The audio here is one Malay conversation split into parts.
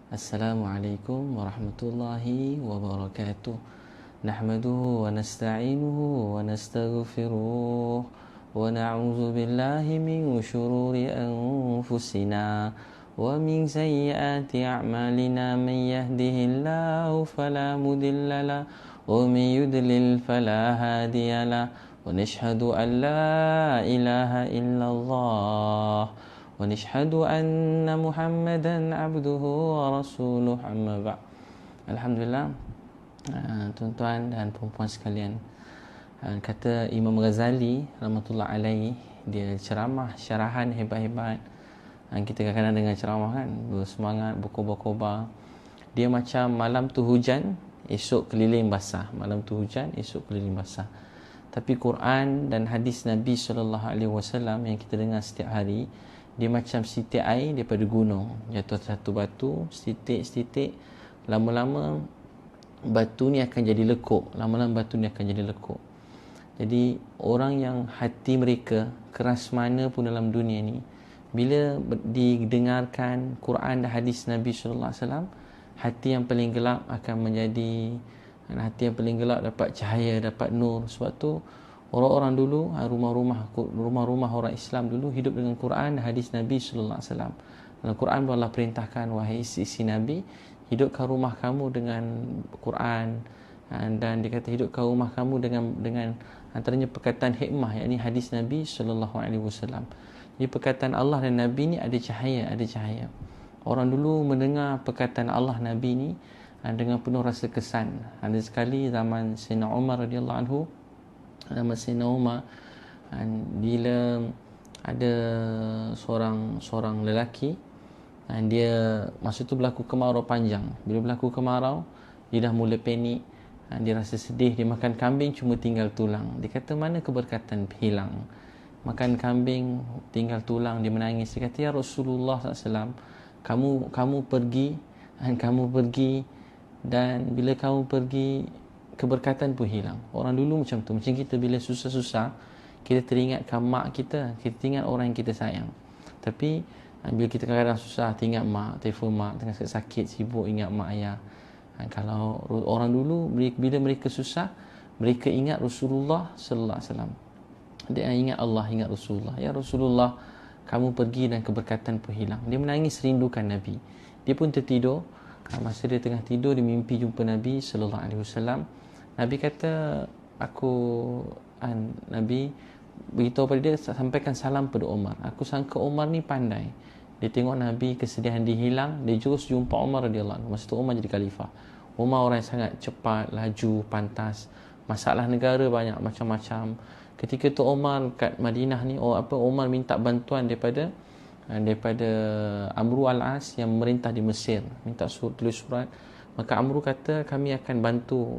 Assalamualaikum warahmatullahi wabarakatuh. Nahmaduhu wa nasta'inuhu wa nastaghfiruh wa na'udzu billahi min shururi anfusina wa min sayyiati a'malina. Man yahdihillahu fala mudilla lahu wa man yudlil fala hadiya lahu. Wa nashhadu an la ilaha illallah wa nashhadu anna Muhammadan abduhu wa rasuluh, amma ba'd. Alhamdulillah, tuan-tuan dan puan-puan sekalian, kata Imam Ghazali rahmatullah alaih, dia ceramah syarahan hebat-hebat. Kita kadang-kadang dengar ceramah kan, bersemangat, berkobar-kobar. Dia macam malam tu hujan, esok keliling basah. Malam tu hujan, esok keliling basah. Tapi Quran dan hadis Nabi SAW yang kita dengar setiap hari, dia macam setitik air daripada gunung, jatuh satu batu, setitik-setitik, lama-lama batu ni akan jadi lekuk. Lama-lama batu ni akan jadi lekuk. Jadi orang yang hati mereka keras mana pun dalam dunia ni, bila didengarkan Quran dan hadis Nabi SAW, hati yang paling gelap akan menjadi hati yang paling gelap, dapat cahaya, dapat nur. Sebab tu orang-orang dulu, rumah-rumah orang Islam dulu hidup dengan Quran dan hadis Nabi sallallahu alaihi wasallam. Dalam Quran pun Allah perintahkan, wahai isi Nabi, hidupkan rumah kamu dengan Quran, dan dia kata hidupkan rumah kamu dengan antaranya perkataan hikmah, yakni hadis Nabi sallallahu alaihi wasallam. Jadi perkataan Allah dan Nabi ni ada cahaya. Orang dulu mendengar perkataan Allah Nabi ni dengan penuh rasa kesan. Ada sekali zaman Sayyidina Umar radhiyallahu anhu, bila ada seorang lelaki, dia masa tu berlaku kemarau panjang. Bila berlaku kemarau, dia dah mula panik, dia rasa sedih. Dia makan kambing cuma tinggal tulang. Dia kata mana keberkatan hilang, makan kambing tinggal tulang. Dia menangis. Dia kata, ya Rasulullah SAW, kamu pergi dan bila kamu pergi, keberkatan pun hilang. Orang dulu macam tu. Macam kita bila susah-susah, kita teringatkan mak kita ingat orang yang kita sayang. Tapi bila kita kadang-kadang susah, ingat mak, telefon mak, tengah sakit, sibuk, ingat mak ayah. Kalau orang dulu, bila mereka susah, mereka ingat Rasulullah sallallahu alaihi wasallam. Dia ingat Allah, ingat Rasulullah. Ya Rasulullah, kamu pergi dan keberkatan pun hilang. Dia menangis rindukan Nabi. Dia pun tertidur. Masa dia tengah tidur, dia mimpi jumpa Nabi sallallahu alaihi wasallam. Nabi kata, Nabi beritahu pada dia, sampaikan salam pada Umar. Aku sangka Umar ni pandai. Dia tengok Nabi, kesedihan dia hilang, dia terus jumpa Umar radhiyallahu anhu. Masa tu Umar jadi khalifah. Umar orang yang sangat cepat, laju, pantas. Masalah negara banyak, macam-macam. Ketika tu Umar kat Madinah ni, Umar minta bantuan daripada Amru al-As yang memerintah di Mesir. Minta tulis surat. Maka Amru kata, kami akan bantu.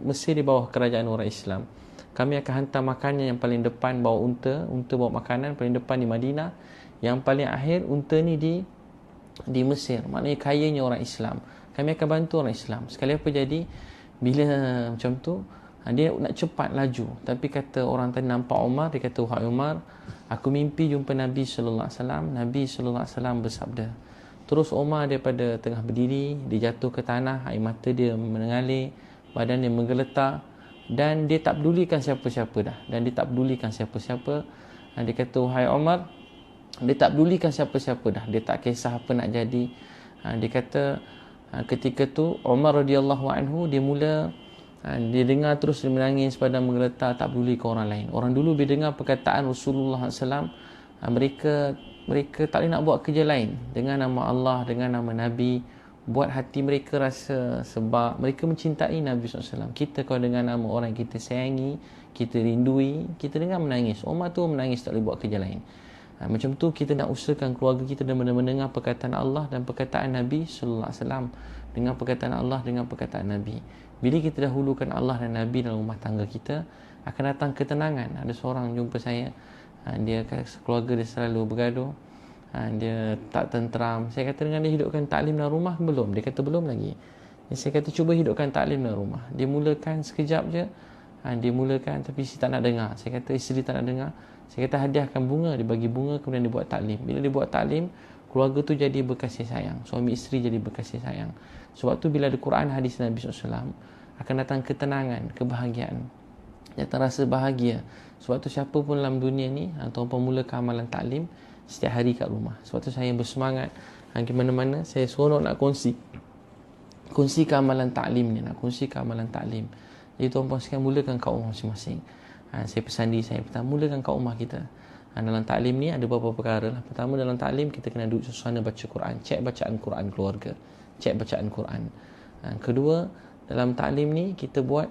Mesir di bawah kerajaan orang Islam. Kami akan hantar makanan yang paling depan, bawa unta bawa makanan paling depan di Madinah. Yang paling akhir unta ni di Mesir. Maknanya kayanya orang Islam. Kami akan bantu orang Islam. Sekali apa jadi, bila macam tu, dia nak cepat laju. Tapi kata orang tadi nampak Umar, dia kata, wahai Umar, aku mimpi jumpa Nabi sallallahu alaihi wasallam. Nabi sallallahu alaihi wasallam bersabda. Terus Umar daripada tengah berdiri, dia jatuh ke tanah, air mata dia mengalir, badan dia menggeletar, dan dia tak pedulikan siapa-siapa dah. Dan dia kata, wahai Umar, dia tak pedulikan siapa-siapa dah. Dia tak kisah apa nak jadi. Dia kata, ketika tu Umar radhiyallahu anhu, dia dengar terus, dia menangis, badan menggeletar, tak peduli ke orang lain. Orang dulu bila dengar perkataan Rasulullah SAW, mereka tak boleh nak buat kerja lain dengan nama Allah, dengan nama Nabi. Buat hati mereka rasa, sebab mereka mencintai Nabi SAW. Kita kalau dengan nama orang yang kita sayangi, kita rindui, kita dengar menangis. Umar tu menangis, tak boleh buat kerja lain. Macam tu kita nak usahakan keluarga kita dan mendengar perkataan Allah dan perkataan Nabi sallallahu alaihi wasallam. Dengan perkataan Allah, dengan perkataan Nabi. Bila kita dahulukan Allah dan Nabi dalam rumah tangga kita, akan datang ketenangan. Ada seorang jumpa saya, dia keluarga dia selalu bergaduh, dia tak tenteram. Saya kata, dengan dia hidupkan taklim dalam rumah belum? Dia kata belum lagi. Saya kata, cuba hidupkan taklim dalam rumah. Dia mulakan sekejap je, tapi isteri tak nak dengar. Saya kata, isteri tak nak dengar. Saya kata, hadiahkan bunga. Dia bagi bunga, kemudian dia buat taklim. Bila dia buat taklim, keluarga tu jadi berkasih sayang, suami isteri jadi berkasih sayang. Sebab tu bila ada Quran, hadis Nabi SAW, akan datang ketenangan, kebahagiaan, datang rasa bahagia. Sebab tu siapa pun dalam dunia ni atau pemula amalan taklim, setiap hari kat rumah. Sebab tu saya bersemangat, ke mana-mana saya seronok nak kongsi amalan taklim ni, nak kongsi amalan taklim. Jadi tuan-puan sekalian, mulakan kat rumah masing-masing. Saya pesan diri saya, pertama, mulakan kat rumah kita. Dalam taklim ni ada beberapa perkara lah. Pertama, dalam taklim kita kena duduk suasana baca Quran, cek bacaan Quran keluarga, cek bacaan Quran. Kedua, dalam taklim ni kita buat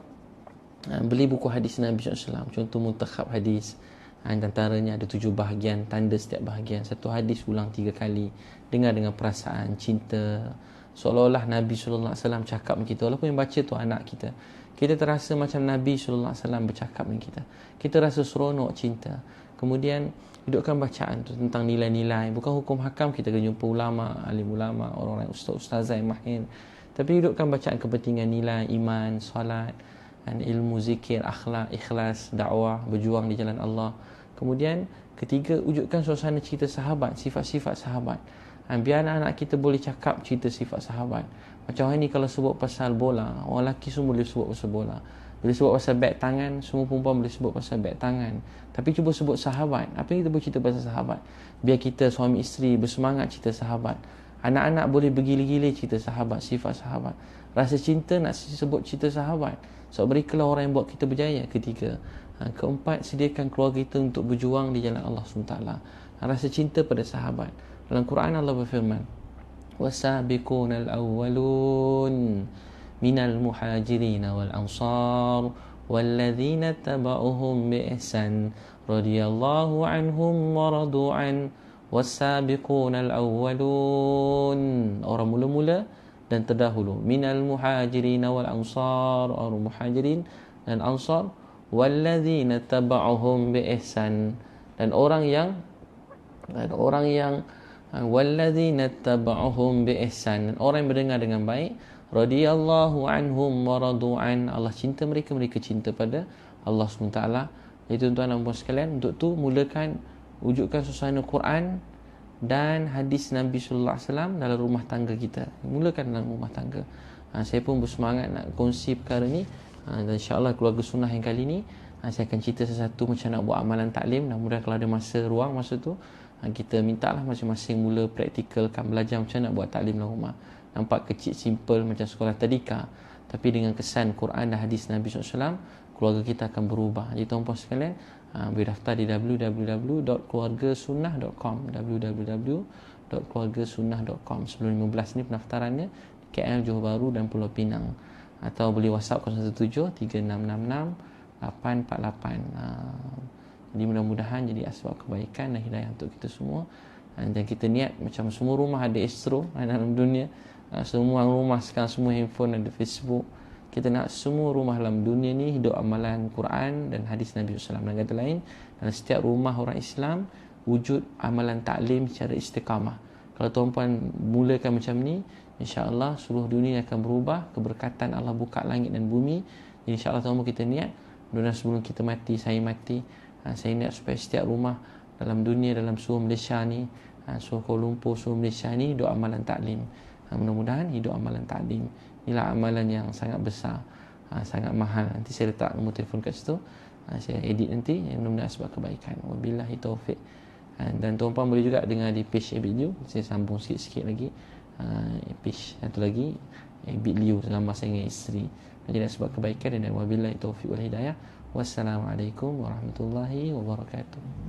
beli buku hadis Nabi SAW. Contoh muntakhab hadis, antaranya ada 7 bahagian, tanda setiap bahagian. Satu hadis ulang 3 kali, dengar dengan perasaan, cinta, seolah-olah Nabi SAW cakap dengan kita. Walaupun yang baca tu anak kita, kita terasa macam Nabi SAW bercakap dengan kita. Kita rasa seronok, cinta. Kemudian hidupkan bacaan tu tentang nilai-nilai. Bukan hukum hakam, kita kena jumpa ulama, alim ulama, orang-orang ustaz-ustazah yang mahir. Tapi hidupkan bacaan kepentingan nilai, iman, solat, ilmu, zikir, akhlak, ikhlas, dakwah, berjuang di jalan Allah. Kemudian ketiga, wujudkan suasana cerita sahabat, sifat-sifat sahabat. Biar anak-anak kita boleh cakap cerita sifat sahabat. Macam hari ni kalau sebut pasal bola, orang lelaki semua boleh sebut pasal bola. Boleh sebut pasal beg tangan, semua perempuan boleh sebut pasal beg tangan. Tapi cuba sebut sahabat. Apa yang kita boleh cerita pasal sahabat? Biar kita suami isteri bersemangat cerita sahabat. Anak-anak boleh bergila-gila cerita sahabat, sifat sahabat. Rasa cinta nak sebut cerita sahabat. Sebab mereka lah orang yang buat kita berjaya. Ketiga, keempat, sediakan keluarga kita untuk berjuang di jalan Allah SWT. Rasa cinta pada sahabat. Dalam Quran Allah berfirman, wasabiqunal awwalun minal muhajirin wal ansar walladzina tabauhum bi ihsan radhiyallahu anhum wa radu an. Wasabiqunal awwalun, orang mula-mula dan terdahulu, minal muhajirin wal ansar, orang muhajirin dan ansar, walladzina tabauhum bi ihsan, dan orang yang walladzina tabauhum bi ihsan, orang yang berdengar dengan baik, radhiyallahu anhum wa radu an, Allah cinta mereka, mereka cinta pada Allah SWT. Jadi tuan-tuan dan puan sekalian, untuk tu mulakan wujudkan suasana Quran dan hadis Nabi sallallahu alaihi wasallam dalam rumah tangga kita. Mulakan dalam rumah tangga. Saya pun bersemangat nak kongsi perkara ni, dan insya-Allah keluarga sunnah yang kali ni saya akan cerita sesuatu macam nak buat amalan taklim. Dan mudah kalau ada masa ruang masa tu, kita mintalah masing-masing mula praktikalkan, belajar macam nak buat taklim dalam rumah. Nampak kecil, simple macam sekolah tadika, tapi dengan kesan Quran dan hadis Nabi SAW, keluarga kita akan berubah. Jadi tuan-puan sekalian, boleh daftar di www.keluargasunnah.com, www.keluargasunnah.com. Sebelum 15 ni pendaftarannya, KL, Johor Bahru dan Pulau Pinang. Atau boleh WhatsApp 017-3666-848. Jadi mudah-mudahan jadi asbab kebaikan dan hidayah untuk kita semua. Dan kita niat macam semua rumah ada Astro dalam dunia. Semua rumah sekarang, semua handphone ada Facebook. Kita nak semua rumah dalam dunia ni hidup amalan Quran dan hadis Nabi SAW. Dan kata lain, dalam setiap rumah orang Islam wujud amalan taklim secara istiqamah. Kalau tuan-puan mulakan macam ni, insya-Allah seluruh dunia akan berubah. Keberkatan Allah buka langit dan bumi. Insya-Allah tuan-puan kita niat, mudah-mudahan sebelum kita mati, saya saya niat supaya setiap rumah dalam dunia, dalam seluruh Malaysia ni, seluruh Kuala Lumpur, seluruh Malaysia ni hidup amalan taklim. Mudah-mudahan hidup amalan taklim. Inilah amalan yang sangat besar, sangat mahal. Nanti saya letak nombor telefon kat situ, saya edit nanti, mudah-mudahan sebab kebaikan. Wabillahi taufik. Dan tuan-puan boleh juga dengar di page Abid Liu. Saya sambung sikit-sikit lagi, page satu lagi, Abid Liu, selama saya dengan isteri. Jadi sebab kebaikan. Dan wabillahi taufik wal hidayah. Wassalamualaikum warahmatullahi wabarakatuh.